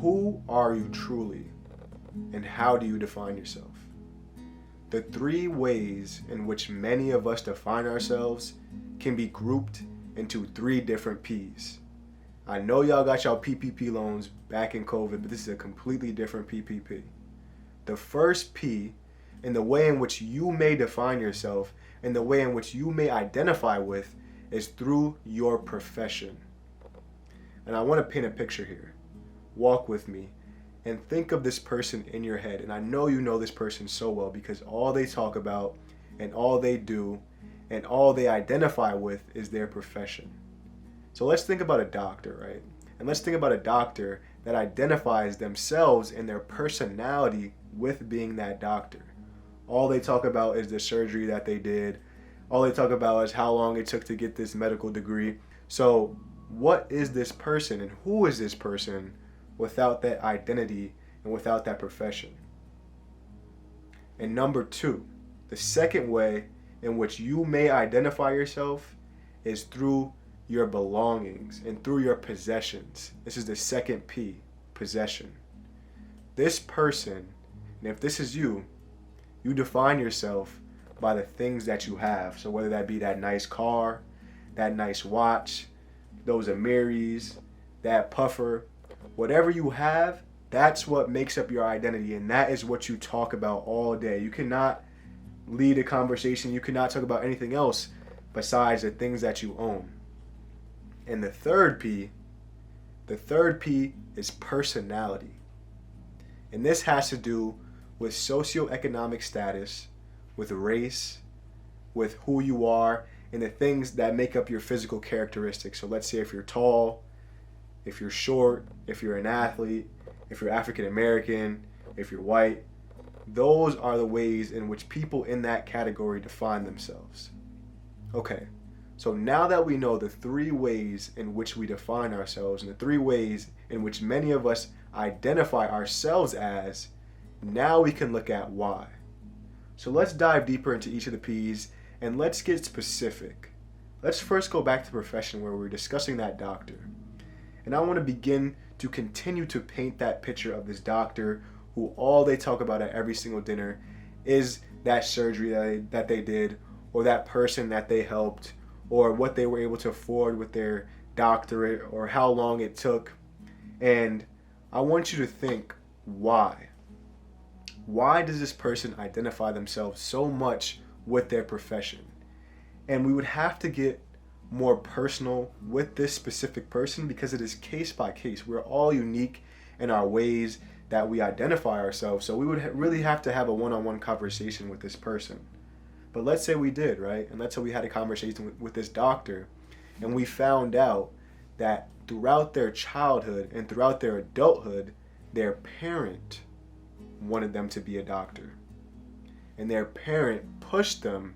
Who are you truly, and how do you define yourself? The three ways in which many of us define ourselves can be grouped into three different P's. I know y'all got y'all PPP loans back in COVID, but this is a completely different PPP. The first P, and the way in which you may define yourself and the way in which you may identify with, is through your profession. And I want to paint a picture here. Walk with me and think of this person in your head. And I know you know this person so well because all they talk about and all they do and all they identify with is their profession. So let's think about a doctor, right? And let's think about a doctor that identifies themselves and their personality with being that doctor. All they talk about is the surgery that they did. All they talk about is how long it took to get this medical degree. So what is this person and who is this person without that identity and without that profession? And number two, the second way in which you may identify yourself is through your belongings and through your possessions. This is the second P, possession. This person, and if this is you, you define yourself by the things that you have. So whether that be that nice car, that nice watch, those Amiris, that puffer, whatever you have, that's what makes up your identity, and that is what you talk about all day. You cannot lead a conversation, you cannot talk about anything else besides the things that you own. And the third P is personality. And this has to do with socioeconomic status, with race, with who you are, and the things that make up your physical characteristics. So let's say if you're tall, if you're short, if you're an athlete, if you're African American, if you're white, those are the ways in which people in that category define themselves. Okay, so now that we know the three ways in which we define ourselves and the three ways in which many of us identify ourselves as, now we can look at why. So let's dive deeper into each of the P's and let's get specific. Let's first go back to profession where we're discussing that doctor. And I want to begin to continue to paint that picture of this doctor who all they talk about at every single dinner is that surgery that they did, or that person that they helped, or what they were able to afford with their doctorate, or how long it took. And I want you to think, why? Why does this person identify themselves so much with their profession? And we would have to get more personal with this specific person because it is case by case. We're all unique in our ways that we identify ourselves. So we would really have to have a one-on-one conversation with this person. But let's say we did, right? And let's say we had a conversation with this doctor and we found out that throughout their childhood and throughout their adulthood, their parent wanted them to be a doctor. And their parent pushed them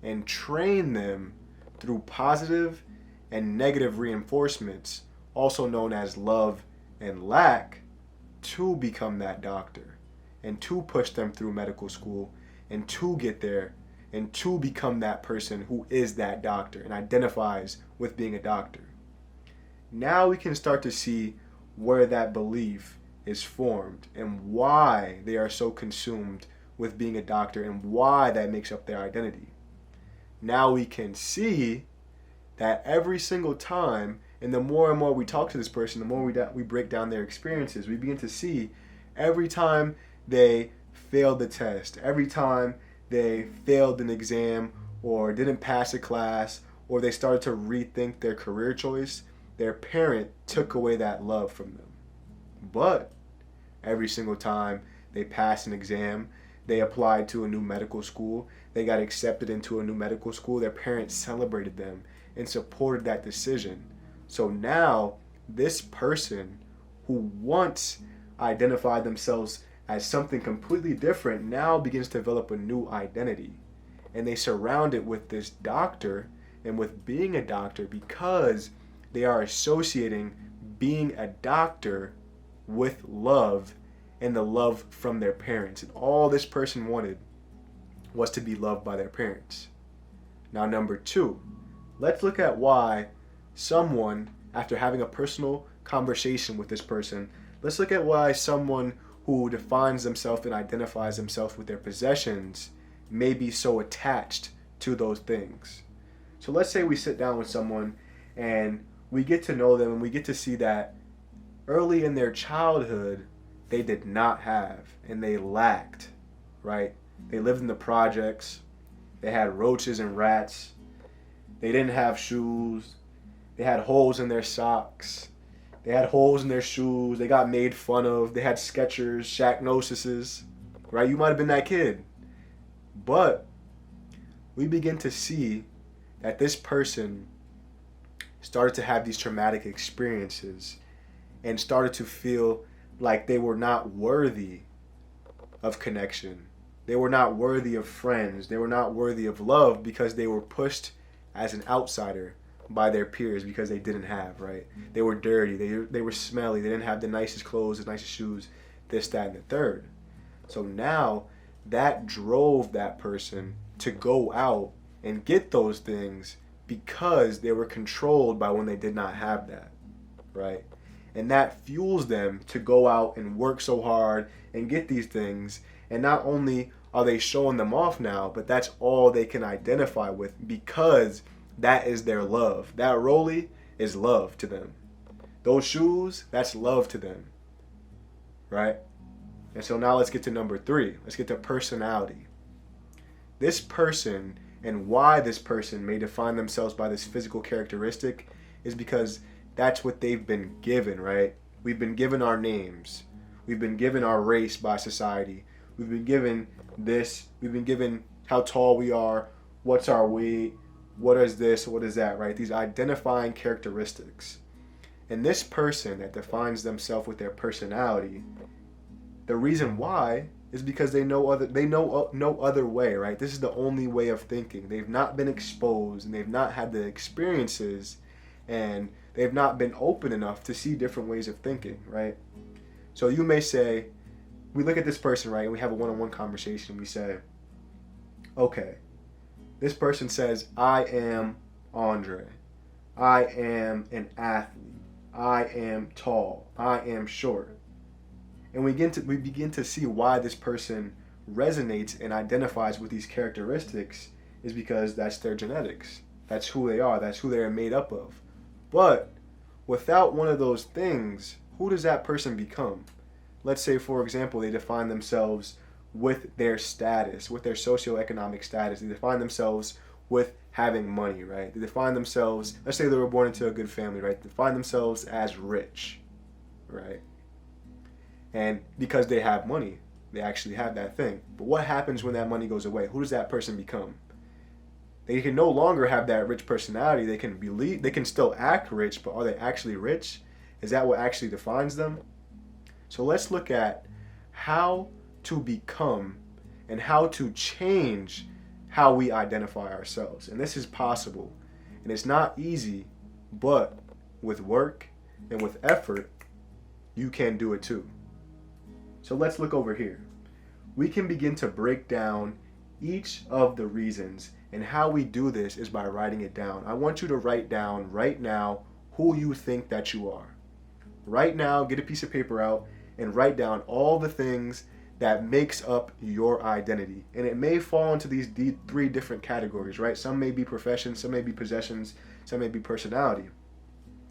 and trained them through positive and negative reinforcements, also known as love and lack, to become that doctor and to push them through medical school and to get there and to become that person who is that doctor and identifies with being a doctor. Now we can start to see where that belief is formed and why they are so consumed with being a doctor and why that makes up their identity. Now we can see that every single time, and the more and more we talk to this person, the more we break down their experiences, we begin to see every time they failed the test, every time they failed an exam or didn't pass a class, or they started to rethink their career choice, their parent took away that love from them. But every single time they passed an exam, they applied to a new medical school, they got accepted into a new medical school, their parents celebrated them and supported that decision. So now this person who once identified themselves as something completely different now begins to develop a new identity. And they surround it with this doctor and with being a doctor because they are associating being a doctor with love and the love from their parents. And all this person wanted was to be loved by their parents. Now, number two, let's look at why someone, after having a personal conversation with this person, Let's look at why someone who defines themselves and identifies themselves with their possessions may be so attached to those things. So let's say we sit down with someone and we get to know them and we get to see that early in their childhood they did not have and they lacked, right? They lived in the projects, they had roaches and rats, they didn't have shoes, they had holes in their socks, they had holes in their shoes, they got made fun of, they had Skechers, Shacknosises, right? You might have been that kid. But we begin to see that this person started to have these traumatic experiences and started to feel like they were not worthy of connection. They were not worthy of friends. They were not worthy of love because they were pushed as an outsider by their peers because they didn't have, right? They were dirty. They were smelly. They didn't have the nicest clothes, the nicest shoes, this, that, and the third. So now that drove that person to go out and get those things because they were controlled by when they did not have that, right? And that fuels them to go out and work so hard and get these things. And not only are they showing them off now, but that's all they can identify with because that is their love. That Rolly is love to them. Those shoes, that's love to them, right? And so now let's get to number 3. Let's get to personality. This person and why this person may define themselves by this physical characteristic is because that's what they've been given, right? We've been given our names. We've been given our race by society. We've been given this. We've been given how tall we are, what's our weight, what is this, what is that, right? These identifying characteristics. And this person that defines themselves with their personality, the reason why is because they know no other way, right? This is the only way of thinking. They've not been exposed and they've not had the experiences and they've not been open enough to see different ways of thinking, right? So you may say, we look at this person, right, and we have a one-on-one conversation. We say, okay, this person says, I am Andre. I am an athlete. I am tall. I am short. And we begin to see why this person resonates and identifies with these characteristics is because that's their genetics. That's who they are. That's who they are made up of. But without one of those things, who does that person become? Let's say, for example, they define themselves with their status, with their socioeconomic status. They define themselves with having money, right? They define themselves, let's say they were born into a good family, right? They define themselves as rich, right? And because they have money, they actually have that thing. But what happens when that money goes away? Who does that person become? They can no longer have that rich personality. They can still act rich, but are they actually rich? Is that what actually defines them? So let's look at how to become and how to change how we identify ourselves. And this is possible. And it's not easy, but with work and with effort, you can do it too. So let's look over here. We can begin to break down each of the reasons, and how we do this is by writing it down. I want you to write down right now who you think that you are. Right now, get a piece of paper out and write down all the things that makes up your identity. And it may fall into these 3 different categories, right? Some may be professions, some may be possessions, some may be personality.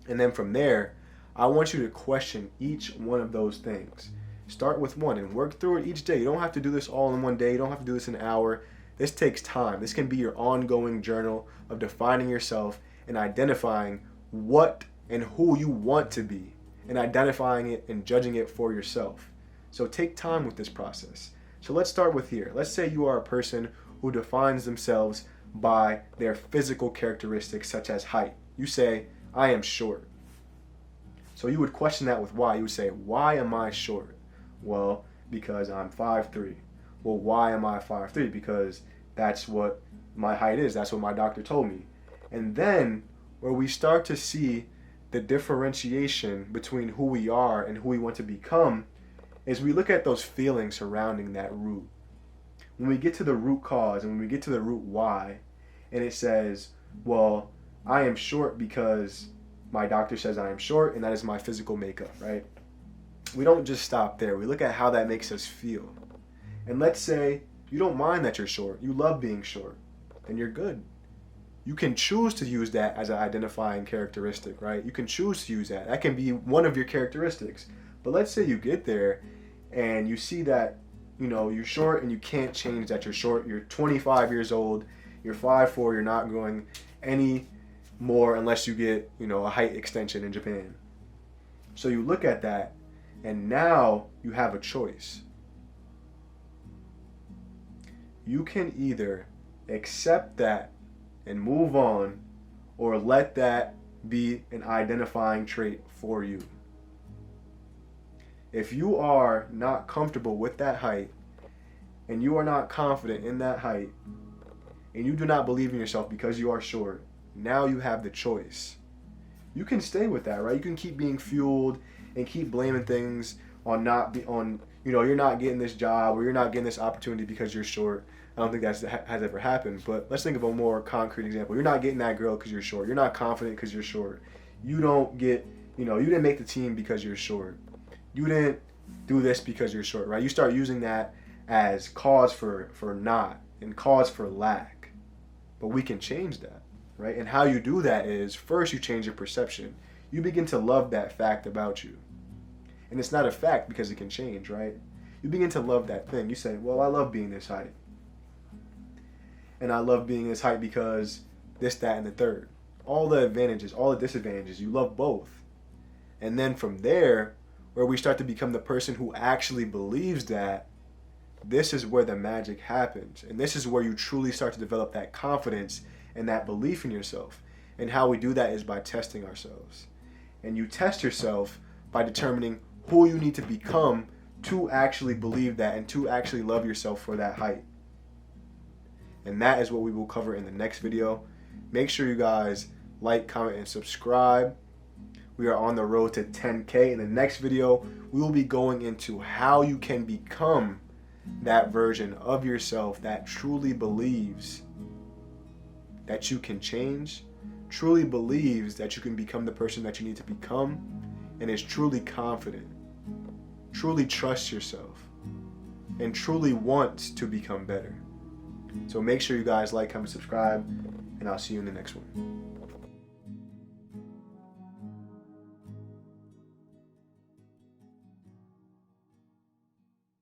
And then from there, I want you to question each one of those things. Start with one and work through it each day. You don't have to do this all in one day. You don't have to do this in an hour. This takes time. This can be your ongoing journal of defining yourself and identifying what and who you want to be and identifying it and judging it for yourself. So take time with this process. So let's start with here. Let's say you are a person who defines themselves by their physical characteristics such as height. You say, I am short. So you would question that with why. You would say, why am I short? Well, because I'm 5'3". Well, why am I 5'3"? Because that's what my height is. That's what my doctor told me. And then where we start to see the differentiation between who we are and who we want to become is we look at those feelings surrounding that root. When we get to the root cause and when we get to the root why, and it says, well, I am short because my doctor says I am short and that is my physical makeup, right? we don't just stop there. We look at how that makes us feel. And let's say you don't mind that you're short. You love being short. And you're good. You can choose to use that as an identifying characteristic, right? You can choose to use that. That can be one of your characteristics. But let's say you get there and you see that, you're short and you can't change that you're short. You're 25 years old. You're 5'4". You're not growing any more unless you get, a height extension in Japan. So you look at that and now you have a choice. You can either accept that and move on, or let that be an identifying trait for you. If you are not comfortable with that height, and you are not confident in that height, and you do not believe in yourself because you are short, now you have the choice. You can stay with that, right? You can keep being fueled and keep blaming things on you're not getting this job or you're not getting this opportunity because you're short. I don't think that has ever happened, but let's think of a more concrete example. You're not getting that girl because you're short. You're not confident because you're short. You don't get, you didn't make the team because you're short. You didn't do this because you're short, right? You start using that as cause for not and cause for lack. But we can change that, right? And how you do that is, first you change your perception. You begin to love that fact about you. And it's not a fact because it can change, right? You begin to love that thing. You say, well, I love being this height. And I love being this height because this, that, and the third. All the advantages, all the disadvantages, you love both. And then from there, where we start to become the person who actually believes that, this is where the magic happens. And this is where you truly start to develop that confidence and that belief in yourself. And how we do that is by testing ourselves. And you test yourself by determining who you need to become to actually believe that and to actually love yourself for that height. And that is what we will cover in the next video. Make sure you guys like, comment, and subscribe. We are on the road to 10K. In the next video, we will be going into how you can become that version of yourself that truly believes that you can change, truly believes that you can become the person that you need to become, and is truly confident, truly trusts yourself, and truly wants to become better. So make sure you guys like, comment, subscribe, and I'll see you in the next one.